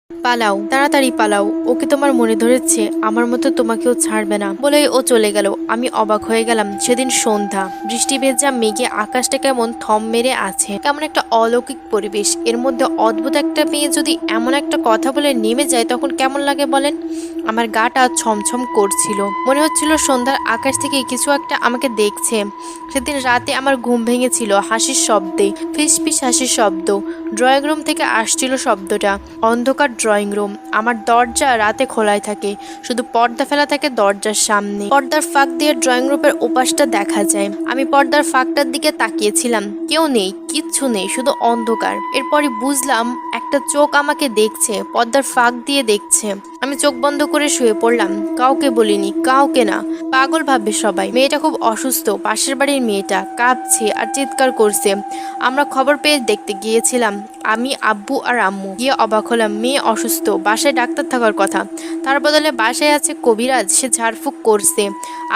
পালাও, তাড়াতাড়ি পালাও, ওকে তোমার মনে ধরেছে, আমার মতো তোমাকেও ছাড়বে না। বলেই ও চলে গেল। আমি অবাক হয়ে গেলাম। সেদিন সন্ধ্যা, বৃষ্টি ভেজা মেঘে আকাশটা কেমন থম মেরে আছে, কেমন একটা অলৌকিক পরিবেশ। এর মধ্যে অদ্ভুত একটা মেয়ে যদি এমন একটা কথা বলে নেমে যায় তখন কেমন লাগে বলেন? আমার গাটা ছমছম করছিল, মনে হচ্ছিল সন্ধ্যার আকাশ থেকে কিছু একটা আমাকে দেখছে। সেদিন রাতে আমার ঘুম ভেঙেছিল হাসির শব্দে, ফিসফিস হাসির শব্দ। ড্রয়িং রুম থেকে আসছিল শব্দটা। অন্ধকার ড্রয়িং রুম, আমার দরজা রাতে খোলাই থাকে, শুধু পর্দা ফেলা থাকে দরজার সামনে। পর্দার ফাঁক দিয়ে ড্রয়িং রুমের ওপাশটা দেখা যায়। আমি পর্দার ফাঁকটার দিকে তাকিয়েছিলাম। কেউ নেই, কিচ্ছু নেই, শুধু অন্ধকার। এরপরই বুঝলাম একটা চোখ আমাকে দেখছে, পর্দার ফাঁক দিয়ে দেখছে। আমি চোখ বন্ধ করে শুয়ে পড়লাম। কাউকে বলিনি, কাউকে না। পাগল ভাববে সবাই। মেয়েটা খুব অসুস্থ, পাশের বাড়ির মেয়েটা কাঁদছে আর চিৎকার করছে। আমরা খবর পেয়ে দেখতে গিয়েছিলাম, আমি, আব্বু আর আম্মু। গিয়ে অবাক হলাম, মেয়ে অসুস্থ, বাসায় ডাক্তার থাকার কথা, তার বদলে বাসায় আছে কবিরাজ, সে ঝাড়ফুঁক করছে।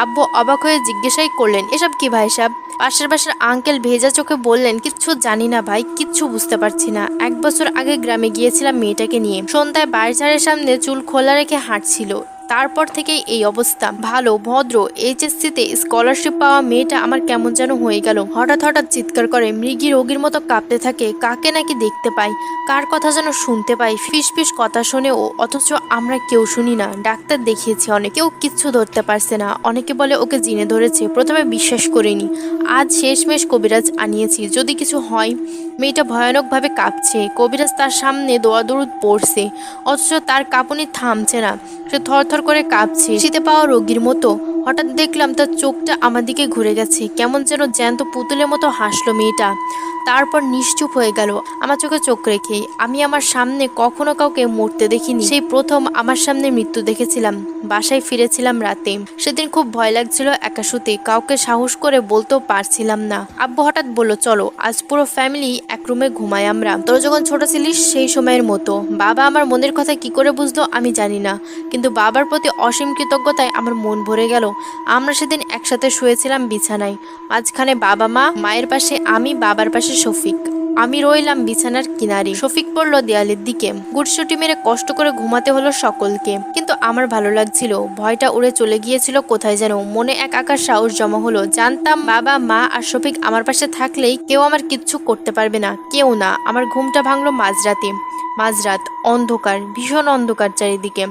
আব্বু অবাক হয়ে জিজ্ঞাসাই করলেন, এসব কি ভাই সাহেব? পাশের বাসার আঙ্কেল ভেজা চোখে বললেন, কিচ্ছু জানি না ভাই, কিচ্ছু বুঝতে পারছি না। 1 বছর আগে গ্রামে গিয়েছিলাম মেয়েটাকে নিয়ে, সন্ধ্যায় বাড়িঝাড়ের সামনে চুল খোলা রেখে হাঁটছিল, তারপর থেকেই এই অবস্থা। ভালো ভদ্র এইচএসসিতে স্কলারশিপ পাওয়া মেয়েটা আমার কেমন যেন হয়ে গেল। হঠাৎ হঠাৎ চিৎকার করে, মৃগী রোগীর মতো কাঁপতে থাকে। কাকে নাকি দেখতে পাই, কার কথা যেন শুনতে পাই, ফিস কথা শোনে ও, অথচ আমরা কেউ শুনি না। ডাক্তার দেখিয়েছি অনেক, কেউ কিচ্ছু ধরতে পারছে না। অনেকে বলে ওকে জিনে ধরেছে, প্রথমে বিশ্বাস করিনি। আজ শেষমেশ কবিরাজ আনিয়েছি, যদি কিছু হয়। মেয়েটা ভয়ানকভাবে কাঁপছে, কবিরাজ তার সামনে দোয়াদরুদ পড়ছে, অথচ তার কাঁপুনি থামছে না। সে থরথর করে কাঁপছে, শীতে পাওয়া রোগীর মতো। হঠাৎ দেখলাম তার চোখটা আমার দিকে ঘুরে গেছে, কেমন যেন জ্যান্ত পুতুলের মতো হাসলো মেয়েটা, তারপর নিশ্চুপ হয়ে গেল আমার চোখে চোখ রেখেই। আমি আমার সামনে কখনো কাউকে মরতে দেখিনি, সেই প্রথম আমার সামনে মৃত্যু দেখেছিলাম। বাসায় ফিরেছিলাম রাতে। সেদিন খুব ভয় লাগছিল একা শুতে, কাউকে সাহস করে বলতেও পারছিলাম না। আব্বু হঠাৎ বলল, চলো আজ পুরো ফ্যামিলি এক রুমে ঘুমাই আমরা, তোর যখন ছোট ছিলিস সেই সময়ের মতো। বাবা আমার মনের কথা কি করে বুঝলো আমি জানি না, কিন্তু বাবার প্রতি অসীম কৃতজ্ঞতায় আমার মন ভরে গেল। আমরা সেদিন একসাথে শুয়েছিলাম বিছানায়, মাঝখানে বাবা মা, মায়ের পাশে আমি, বাবার পাশে শফিক। আমি রইলাম বিছানার কিনারে, শফিক পড়ল দেয়ালের দিকে। গুটসুটি মেরে কষ্ট করে ঘুমাতে হলো সকলকে, কিন্তু আমার ভালো লাগছিল। ভয়টা উড়ে চলে গিয়েছিল কোথায় যেন, মনে এক আকার সাহস জমা হলো। জানতাম বাবা মা আর শফিক আমার পাশে থাকলেই কেউ আমার কিচ্ছু করতে পারবে না, কেউ না। আমার ঘুমটা ভাঙলো মাঝরাতে। মাঝরাত, অন্ধকার, ভীষণ অন্ধকার চারিদিকে।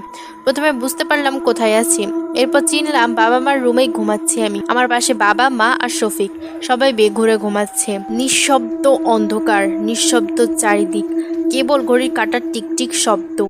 প্রথমে বুঝতে পারলাম কোথায় আছি, এরপর চিনলাম বাবা মার রুমেই ঘুমাচ্ছি আমি। আমার পাশে বাবা মা আর শফিক, সবাই বেঘুরে ঘুমাচ্ছে। নিঃশব্দ অন্ধকার, নিঃশব্দ চারিদিক, কেবল ঘড়ির কাঁটার টিকটিক শব্দ।